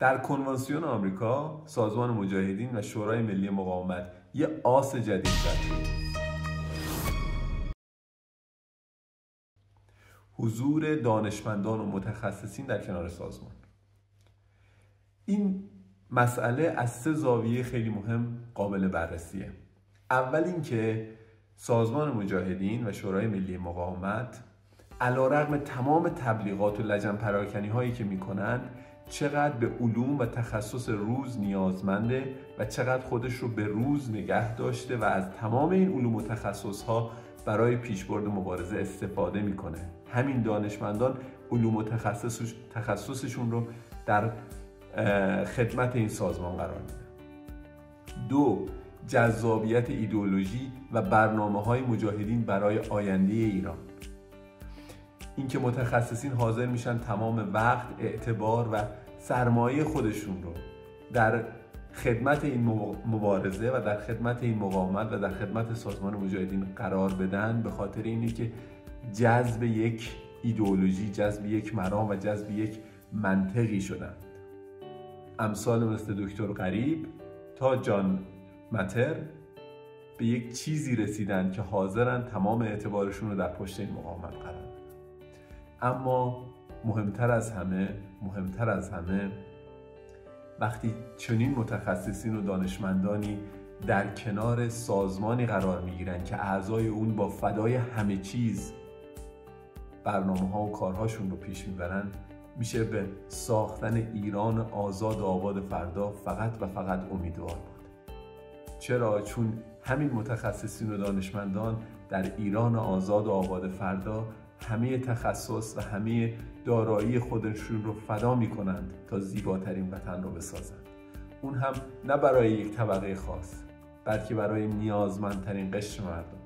در کنوانسیون آمریکا سازمان مجاهدین و شورای ملی مقاومت یه آس جدید زد. حضور دانشمندان و متخصصین در کنار سازمان. این مسئله از 3 زاویه خیلی مهم قابل بررسیه. اول اینکه سازمان مجاهدین و شورای ملی مقاومت علیرغم تمام تبلیغات و لجن پراکنی هایی که میکنن چقدر به علوم و تخصص روز نیازمنده و چقدر خودش رو به روز نگه داشته و از تمام این علوم و تخصص ها برای پیشبرد مبارزه استفاده میکنه. همین دانشمندان علوم و تخصصشون رو در خدمت این سازمان قرار میدن. 2. جذابیت ایدئولوژی و برنامه‌های مجاهدین برای آینده ایران. اینکه متخصصین حاضر میشن تمام وقت، اعتبار و سرمایه خودشون رو در خدمت این مبارزه و در خدمت این مقاومت و در خدمت سازمان مجاهدین قرار بدن، به خاطر اینه که جذب یک ایدئولوژی، جذب یک مرام و جذب یک منطقی شدن. امثال مثل دکتر غریب تا جان متر به یک چیزی رسیدن که حاضرن تمام اعتبارشون رو در پشت این مقاومت قرار بدن. اما مهمتر از همه وقتی چنین متخصصین و دانشمندانی در کنار سازمانی قرار میگیرن که اعضای اون با فدای همه چیز برنامه‌ها و کارهاشون رو پیش میبرن، میشه به ساختن ایران آزاد و آباد فردا فقط و فقط امیدوار بود. چرا؟ چون همین متخصصین و دانشمندان در ایران آزاد و آباد فردا همه تخصص و همه دارایی خودشون رو فدا میکنند تا زیباترین وطن رو بسازند. اون هم نه برای یک طبقه خاص، بلکه برای نیازمندترین قشر مردم،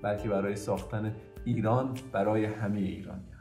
بلکه برای ساختن ایران برای همه ایرانیان.